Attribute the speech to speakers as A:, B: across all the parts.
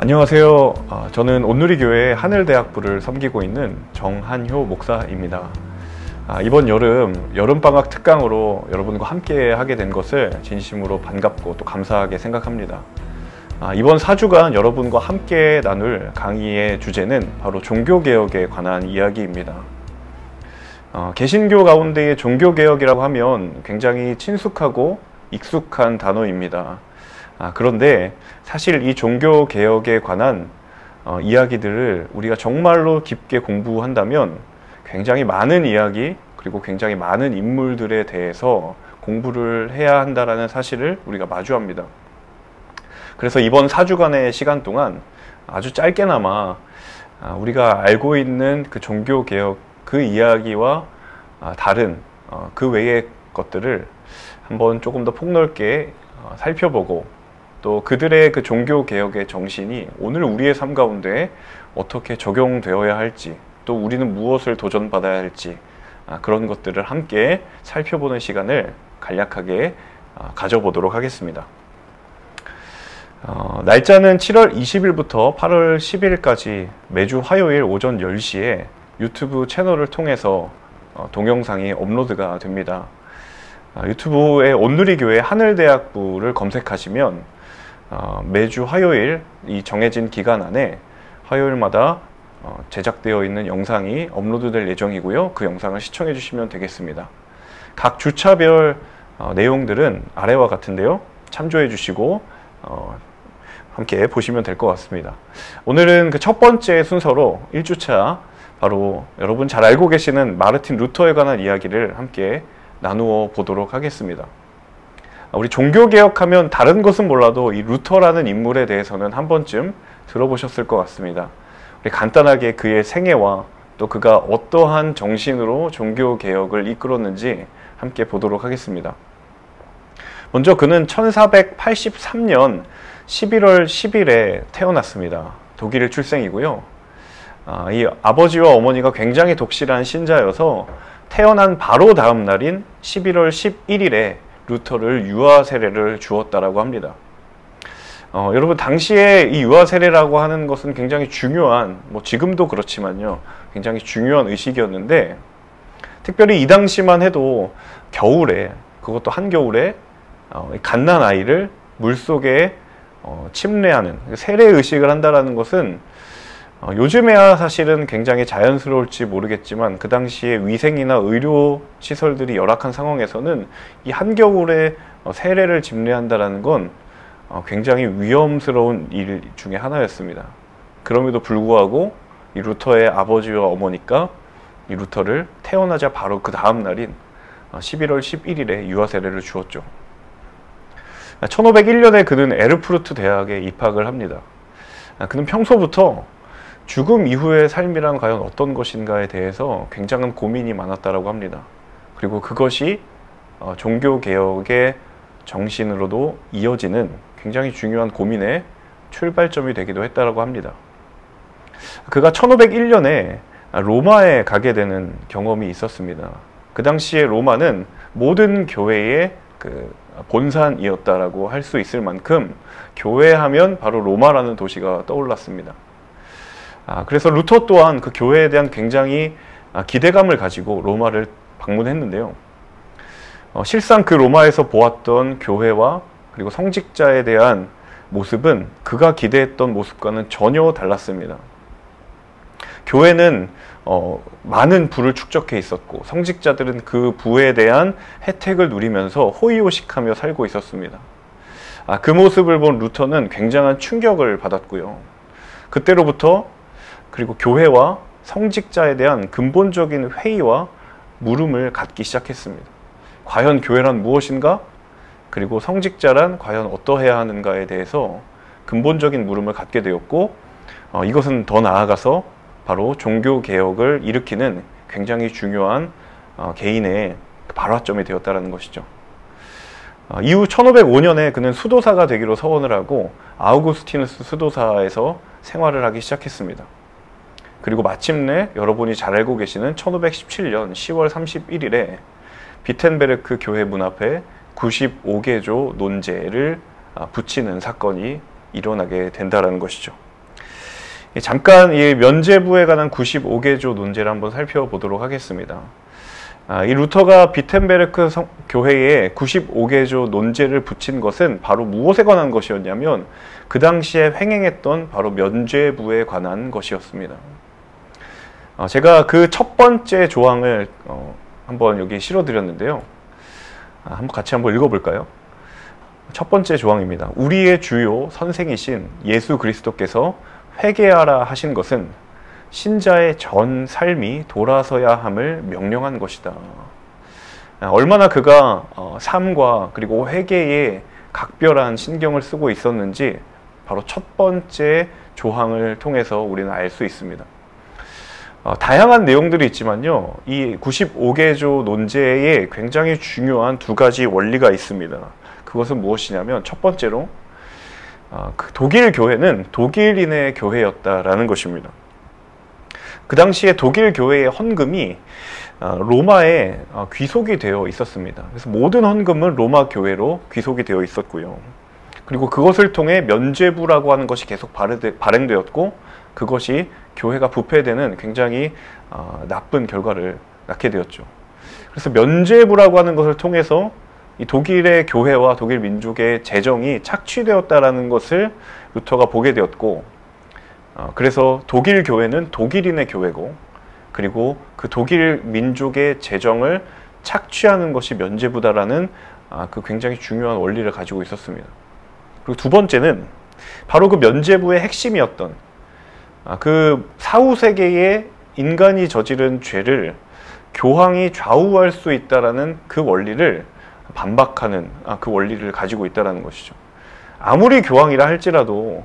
A: 안녕하세요. 저는 온누리교회 하늘대학부를 섬기고 있는 정한효 목사입니다. 이번 여름방학 특강으로 여러분과 함께 하게 된 것을 진심으로 반갑고 또 감사하게 생각합니다. 이번 4주간 여러분과 함께 나눌 강의의 주제는 바로 종교개혁에 관한 이야기입니다. 개신교 가운데의 종교개혁이라고 하면 굉장히 친숙하고 익숙한 단어입니다. 그런데 사실 이 종교개혁에 관한 이야기들을 우리가 정말로 깊게 공부한다면 굉장히 많은 이야기 그리고 굉장히 많은 인물들에 대해서 공부를 해야 한다는 사실을 우리가 마주합니다. 그래서 이번 4주간의 시간 동안 아주 짧게나마 우리가 알고 있는 그 종교개혁 그 이야기와 다른 그 외의 것들을 한번 조금 더 폭넓게 살펴보고 또 그들의 그 종교개혁의 정신이 오늘 우리의 삶 가운데 어떻게 적용되어야 할지 또 우리는 무엇을 도전받아야 할지 그런 것들을 함께 살펴보는 시간을 간략하게 가져보도록 하겠습니다. 날짜는 7월 20일부터 8월 10일까지 매주 화요일 오전 10시에 유튜브 채널을 통해서 동영상이 업로드가 됩니다. 유튜브에 온누리교회 하늘대학부를 검색하시면 매주 화요일 이 정해진 기간 안에 화요일마다 제작되어 있는 영상이 업로드될 예정이고요. 그 영상을 시청해 주시면 되겠습니다. 각 주차별 내용들은 아래와 같은데요. 참조해 주시고 함께 보시면 될 것 같습니다. 오늘은 그 첫 번째 순서로 1주차 바로 여러분 잘 알고 계시는 마르틴 루터에 관한 이야기를 함께 나누어 보도록 하겠습니다. 우리 종교개혁하면 다른 것은 몰라도 이 루터라는 인물에 대해서는 한 번쯤 들어보셨을 것 같습니다. 우리 간단하게 그의 생애와 또 그가 어떠한 정신으로 종교개혁을 이끌었는지 함께 보도록 하겠습니다. 먼저 그는 1483년 11월 10일에 태어났습니다. 독일 출생이고요. 이 아버지와 어머니가 굉장히 독실한 신자여서 태어난 바로 다음 날인 11월 11일에 루터를 유아 세례를 주었다라고 합니다. 여러분 당시에 이 유아 세례라고 하는 것은 굉장히 중요한 지금도 그렇지만요 굉장히 중요한 의식이었는데 특별히 이 당시만 해도 겨울에 그것도 한겨울에 갓난 아이를 물속에 침례하는 세례 의식을 한다라는 것은 요즘에야 사실은 굉장히 자연스러울지 모르겠지만 그 당시에 위생이나 의료 시설들이 열악한 상황에서는 이 한겨울에 세례를 집례한다라는 건 굉장히 위험스러운 일 중에 하나였습니다. 그럼에도 불구하고 이 루터의 아버지와 어머니가 이 루터를 태어나자 바로 그 다음 날인 11월 11일에 유아 세례를 주었죠. 1501년에 그는 에르푸르트 대학에 입학을 합니다. 그는 평소부터 죽음 이후의 삶이란 과연 어떤 것인가에 대해서 굉장한 고민이 많았다고 합니다. 그리고 그것이 종교개혁의 정신으로도 이어지는 굉장히 중요한 고민의 출발점이 되기도 했다고 합니다. 그가 1501년에 로마에 가게 되는 경험이 있었습니다. 그 당시에 로마는 모든 교회의 그 본산이었다라고 할 수 있을 만큼 교회하면 바로 로마라는 도시가 떠올랐습니다. 그래서 루터 또한 그 교회에 대한 굉장히 기대감을 가지고 로마를 방문했는데요. 실상 그 로마에서 보았던 교회와 그리고 성직자에 대한 모습은 그가 기대했던 모습과는 전혀 달랐습니다. 교회는 많은 부를 축적해 있었고 성직자들은 그 부에 대한 혜택을 누리면서 호의호식하며 살고 있었습니다. 그 모습을 본 루터는 굉장한 충격을 받았고요. 그때로부터 그리고 교회와 성직자에 대한 근본적인 회의와 물음을 갖기 시작했습니다. 과연 교회란 무엇인가? 그리고 성직자란 과연 어떠해야 하는가에 대해서 근본적인 물음을 갖게 되었고 이것은 더 나아가서 바로 종교개혁을 일으키는 굉장히 중요한 개인의 발화점이 되었다는 것이죠. 이후 1505년에 그는 수도사가 되기로 서원을 하고 아우구스티누스 수도사에서 생활을 하기 시작했습니다. 그리고 마침내 여러분이 잘 알고 계시는 1517년 10월 31일에 비텐베르크 교회 문 앞에 95개조 논제를 붙이는 사건이 일어나게 된다는 것이죠. 잠깐 이 면죄부에 관한 95개조 논제를 한번 살펴보도록 하겠습니다. 이 루터가 비텐베르크 교회에 95개조 논제를 붙인 것은 바로 무엇에 관한 것이었냐면 그 당시에 횡행했던 바로 면죄부에 관한 것이었습니다. 제가 그 첫 번째 조항을 한번 여기 실어드렸는데요. 같이 한번 읽어볼까요? 첫 번째 조항입니다. 우리의 주요 선생이신 예수 그리스도께서 회개하라 하신 것은 신자의 전 삶이 돌아서야 함을 명령한 것이다. 얼마나 그가 삶과 그리고 회개에 각별한 신경을 쓰고 있었는지 바로 첫 번째 조항을 통해서 우리는 알 수 있습니다. 다양한 내용들이 있지만요, 이 95개조 논제에 굉장히 중요한 두 가지 원리가 있습니다. 그것은 무엇이냐면 첫 번째로 그 독일 교회는 독일인의 교회였다라는 것입니다. 그 당시에 독일 교회의 헌금이 로마에 귀속이 되어 있었습니다. 그래서 모든 헌금은 로마 교회로 귀속이 되어 있었고요. 그리고 그것을 통해 면죄부라고 하는 것이 계속 발행되었고 그것이 교회가 부패되는 굉장히 나쁜 결과를 낳게 되었죠. 그래서 면죄부라고 하는 것을 통해서 이 독일의 교회와 독일 민족의 재정이 착취되었다라는 것을 루터가 보게 되었고, 그래서 독일 교회는 독일인의 교회고, 그리고 그 독일 민족의 재정을 착취하는 것이 면죄부다라는 그 굉장히 중요한 원리를 가지고 있었습니다. 그리고 두 번째는 바로 그 면죄부의 핵심이었던 그 사후세계의 인간이 저지른 죄를 교황이 좌우할 수 있다라는 그 원리를 반박하는 그 원리를 가지고 있다는 것이죠. 아무리 교황이라 할지라도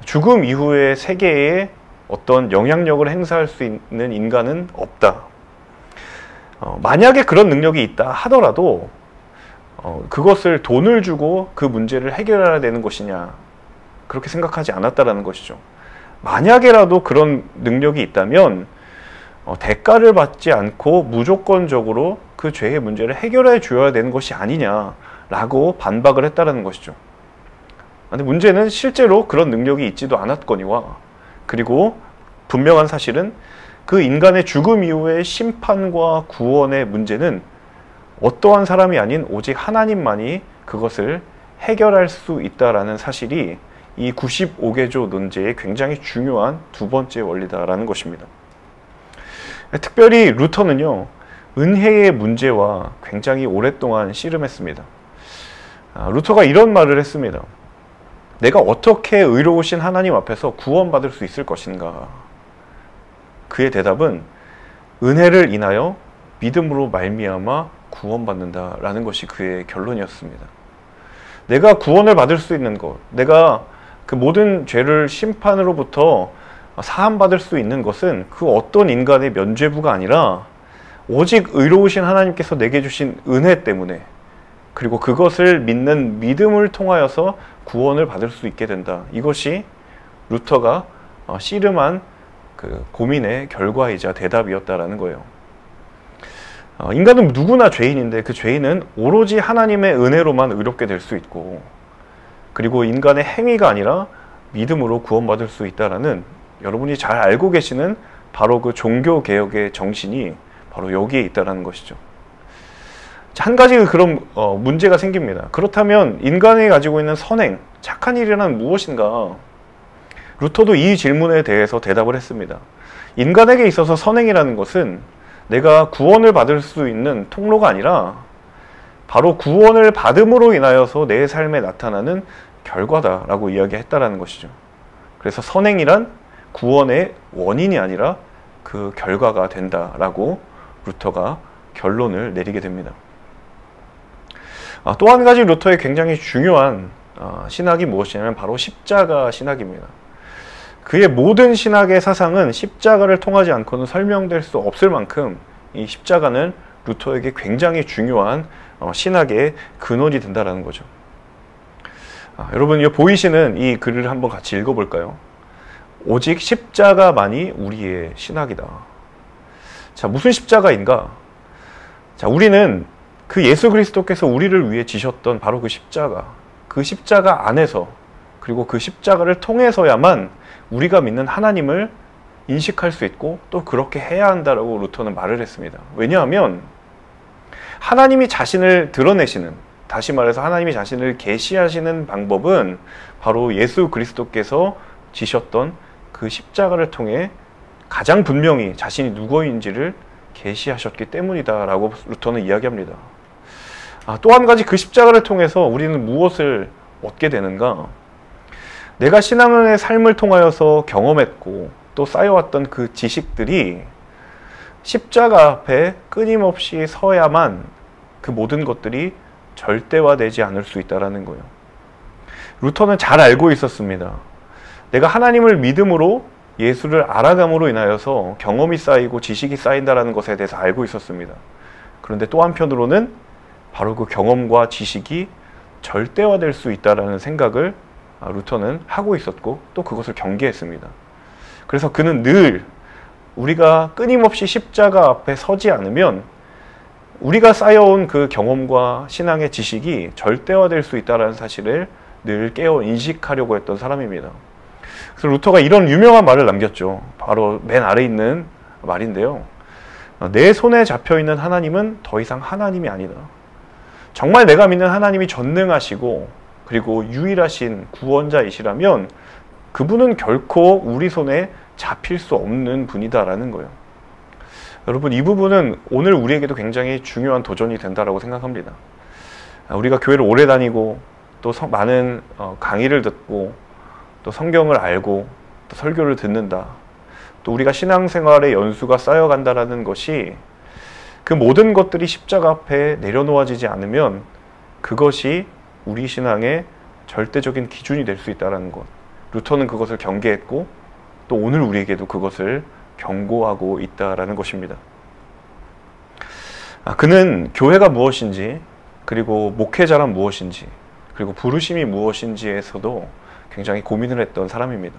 A: 죽음 이후의 세계에 어떤 영향력을 행사할 수 있는 인간은 없다. 만약에 그런 능력이 있다 하더라도 그것을 돈을 주고 그 문제를 해결해야 되는 것이냐, 그렇게 생각하지 않았다라는 것이죠. 만약에라도 그런 능력이 있다면 대가를 받지 않고 무조건적으로 그 죄의 문제를 해결해 줘야 되는 것이 아니냐라고 반박을 했다는 것이죠. 근데 문제는 실제로 그런 능력이 있지도 않았거니와, 그리고 분명한 사실은 그 인간의 죽음 이후의 심판과 구원의 문제는 어떠한 사람이 아닌 오직 하나님만이 그것을 해결할 수 있다라는 사실이 이 95개조 논제의 굉장히 중요한 두 번째 원리다라는 것입니다. 특별히 루터는요, 은혜의 문제와 굉장히 오랫동안 씨름했습니다. 루터가 이런 말을 했습니다. 내가 어떻게 의로우신 하나님 앞에서 구원받을 수 있을 것인가? 그의 대답은 은혜를 인하여 믿음으로 말미암아 구원받는다라는 것이 그의 결론이었습니다. 내가 구원을 받을 수 있는 것, 내가 그 모든 죄를 심판으로부터 사함받을 수 있는 것은 그 어떤 인간의 면죄부가 아니라 오직 의로우신 하나님께서 내게 주신 은혜 때문에, 그리고 그것을 믿는 믿음을 통하여서 구원을 받을 수 있게 된다. 이것이 루터가 씨름한 그 고민의 결과이자 대답이었다라는 거예요. 인간은 누구나 죄인인데 그 죄인은 오로지 하나님의 은혜로만 의롭게 될 수 있고, 그리고 인간의 행위가 아니라 믿음으로 구원받을 수 있다라는, 여러분이 잘 알고 계시는 바로 그 종교개혁의 정신이 바로 여기에 있다는 것이죠. 한 가지 그런 문제가 생깁니다. 그렇다면 인간이 가지고 있는 선행, 착한 일이란 무엇인가? 루터도 이 질문에 대해서 대답을 했습니다. 인간에게 있어서 선행이라는 것은 내가 구원을 받을 수 있는 통로가 아니라 바로 구원을 받음으로 인하여서 내 삶에 나타나는 결과다라고 이야기했다라는 것이죠. 그래서 선행이란 구원의 원인이 아니라 그 결과가 된다라고 루터가 결론을 내리게 됩니다. 또 한 가지 루터의 굉장히 중요한 신학이 무엇이냐면 바로 십자가 신학입니다. 그의 모든 신학의 사상은 십자가를 통하지 않고는 설명될 수 없을 만큼 이 십자가는 루터에게 굉장히 중요한 신학의 근원이 된다는 거죠. 여러분, 이 보이시는 이 글을 한번 같이 읽어볼까요? 오직 십자가만이 우리의 신학이다. 자, 무슨 십자가인가? 자, 우리는 그 예수 그리스도께서 우리를 위해 지셨던 바로 그 십자가 안에서, 그리고 그 십자가를 통해서야만 우리가 믿는 하나님을 인식할 수 있고 또 그렇게 해야 한다라고 루터는 말을 했습니다. 왜냐하면 하나님이 자신을 드러내시는, 다시 말해서 하나님이 자신을 계시하시는 방법은 바로 예수 그리스도께서 지셨던 그 십자가를 통해 가장 분명히 자신이 누구인지를 계시하셨기 때문이다라고 루터는 이야기합니다. 또 한 가지 그 십자가를 통해서 우리는 무엇을 얻게 되는가? 내가 신앙의 삶을 통하여서 경험했고 또 쌓여왔던 그 지식들이 십자가 앞에 끊임없이 서야만 그 모든 것들이 절대화되지 않을 수 있다는 거예요. 루터는 잘 알고 있었습니다. 내가 하나님을 믿음으로 예수를 알아감으로 인하여서 경험이 쌓이고 지식이 쌓인다는 것에 대해서 알고 있었습니다. 그런데 또 한편으로는 바로 그 경험과 지식이 절대화될 수 있다는 생각을 루터는 하고 있었고 또 그것을 경계했습니다. 그래서 그는 늘 우리가 끊임없이 십자가 앞에 서지 않으면 우리가 쌓여온 그 경험과 신앙의 지식이 절대화될 수 있다는 사실을 늘 깨어 인식하려고 했던 사람입니다. 그래서 루터가 이런 유명한 말을 남겼죠. 바로 맨 아래에 있는 말인데요. 내 손에 잡혀있는 하나님은 더 이상 하나님이 아니다. 정말 내가 믿는 하나님이 전능하시고 그리고 유일하신 구원자이시라면 그분은 결코 우리 손에 잡힐 수 없는 분이다라는 거예요. 여러분, 이 부분은 오늘 우리에게도 굉장히 중요한 도전이 된다라고 생각합니다. 우리가 교회를 오래 다니고 또 많은 강의를 듣고 또 성경을 알고 또 설교를 듣는다. 또 우리가 신앙생활의 연수가 쌓여간다라는 것이 그 모든 것들이 십자가 앞에 내려놓아지지 않으면 그것이 우리 신앙의 절대적인 기준이 될 수 있다는 것. 루터는 그것을 경계했고 또 오늘 우리에게도 그것을 경고하고 있다라는 것입니다. 그는 교회가 무엇인지 그리고 목회자란 무엇인지 그리고 부르심이 무엇인지에서도 굉장히 고민을 했던 사람입니다.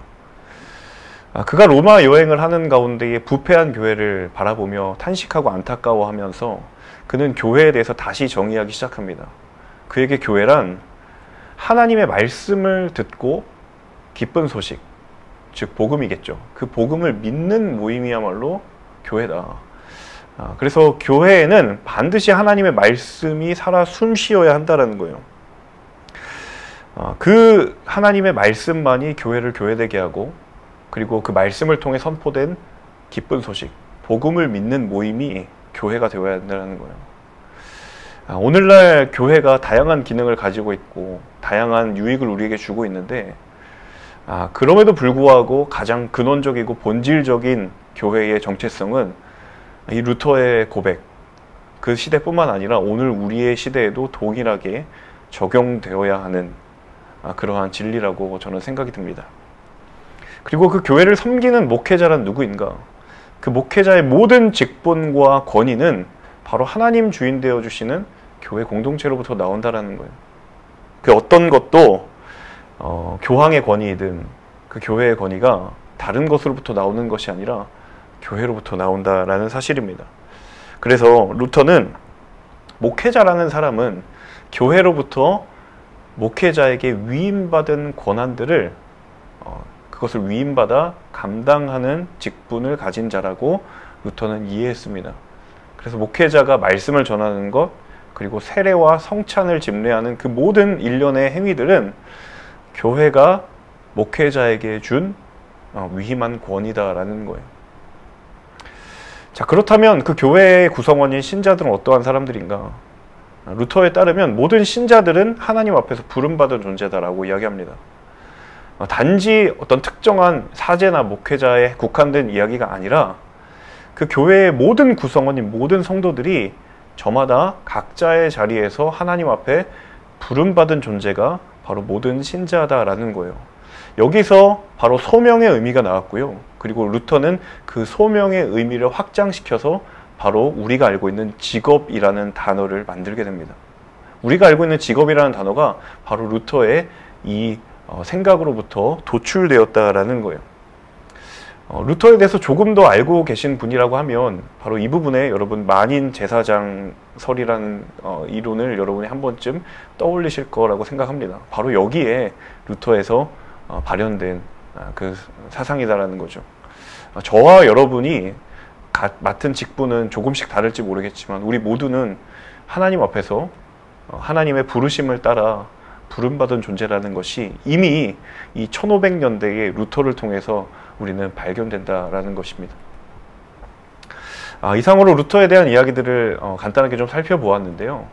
A: 그가 로마 여행을 하는 가운데에 부패한 교회를 바라보며 탄식하고 안타까워하면서 그는 교회에 대해서 다시 정의하기 시작합니다. 그에게 교회란 하나님의 말씀을 듣고 기쁜 소식, 즉 복음이겠죠. 그 복음을 믿는 모임이야말로 교회다. 그래서 교회에는 반드시 하나님의 말씀이 살아 숨쉬어야 한다는 거예요. 그 하나님의 말씀만이 교회를 교회되게 하고 그리고 그 말씀을 통해 선포된 기쁜 소식, 복음을 믿는 모임이 교회가 되어야 한다는 거예요. 오늘날 교회가 다양한 기능을 가지고 있고 다양한 유익을 우리에게 주고 있는데 그럼에도 불구하고 가장 근원적이고 본질적인 교회의 정체성은 이 루터의 고백, 그 시대뿐만 아니라 오늘 우리의 시대에도 동일하게 적용되어야 하는 그러한 진리라고 저는 생각이 듭니다. 그리고 그 교회를 섬기는 목회자란 누구인가? 그 목회자의 모든 직분과 권위는 바로 하나님 주인 되어 주시는 교회 공동체로부터 나온다라는 거예요. 그 어떤 것도 교황의 권위이든 그 교회의 권위가 다른 것으로부터 나오는 것이 아니라 교회로부터 나온다라는 사실입니다. 그래서 루터는 목회자라는 사람은 교회로부터 목회자에게 위임받은 권한들을 그것을 위임받아 감당하는 직분을 가진 자라고 루터는 이해했습니다. 그래서 목회자가 말씀을 전하는 것 그리고 세례와 성찬을 집례하는 그 모든 일련의 행위들은 교회가 목회자에게 준 위임한 권위다라는 거예요. 자, 그렇다면 그 교회의 구성원인 신자들은 어떠한 사람들인가? 루터에 따르면 모든 신자들은 하나님 앞에서 부름받은 존재다라고 이야기합니다. 단지 어떤 특정한 사제나 목회자에 국한된 이야기가 아니라 그 교회의 모든 구성원인 모든 성도들이 저마다 각자의 자리에서 하나님 앞에 부름받은 존재가 바로 모든 신자다라는 거예요. 여기서 바로 소명의 의미가 나왔고요. 그리고 루터는 그 소명의 의미를 확장시켜서 바로 우리가 알고 있는 직업이라는 단어를 만들게 됩니다. 우리가 알고 있는 직업이라는 단어가 바로 루터의 이 생각으로부터 도출되었다라는 거예요. 루터에 대해서 조금 더 알고 계신 분이라고 하면 바로 이 부분에 여러분 만인 제사장설이라는 이론을 여러분이 한 번쯤 떠올리실 거라고 생각합니다. 바로 여기에 루터에서 발현된 그 사상이다라는 거죠. 저와 여러분이 맡은 직분은 조금씩 다를지 모르겠지만 우리 모두는 하나님 앞에서 하나님의 부르심을 따라 부름받은 존재라는 것이 이미 이 1500년대의 루터를 통해서 우리는 발견된다라는 것입니다. 이상으로 루터에 대한 이야기들을 간단하게 좀 살펴보았는데요.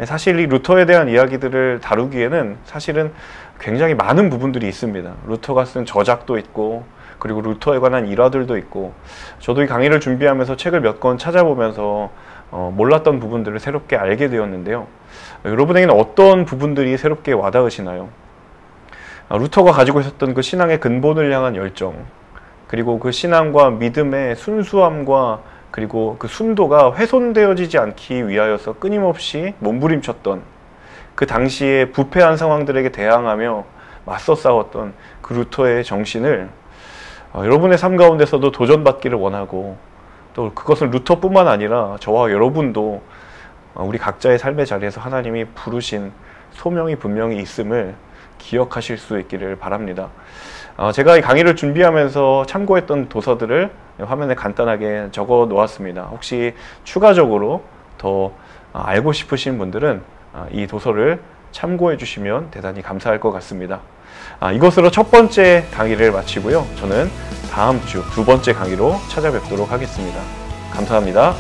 A: 사실 이 루터에 대한 이야기들을 다루기에는 사실은 굉장히 많은 부분들이 있습니다. 루터가 쓴 저작도 있고 그리고 루터에 관한 일화들도 있고 저도 이 강의를 준비하면서 책을 몇 권 찾아보면서 몰랐던 부분들을 새롭게 알게 되었는데요. 여러분에게는 어떤 부분들이 새롭게 와닿으시나요? 루터가 가지고 있었던 그 신앙의 근본을 향한 열정, 그리고 그 신앙과 믿음의 순수함과 그리고 그 순도가 훼손되어지지 않기 위하여서 끊임없이 몸부림쳤던 그 당시에 부패한 상황들에게 대항하며 맞서 싸웠던 그 루터의 정신을 여러분의 삶 가운데서도 도전받기를 원하고 또 그것은 루터뿐만 아니라 저와 여러분도 우리 각자의 삶의 자리에서 하나님이 부르신 소명이 분명히 있음을 기억하실 수 있기를 바랍니다. 제가 이 강의를 준비하면서 참고했던 도서들을 화면에 간단하게 적어 놓았습니다. 혹시 추가적으로 더 알고 싶으신 분들은 이 도서를 참고해 주시면 대단히 감사할 것 같습니다. 이것으로 첫 번째 강의를 마치고요. 저는 다음 주 두 번째 강의로 찾아뵙도록 하겠습니다. 감사합니다.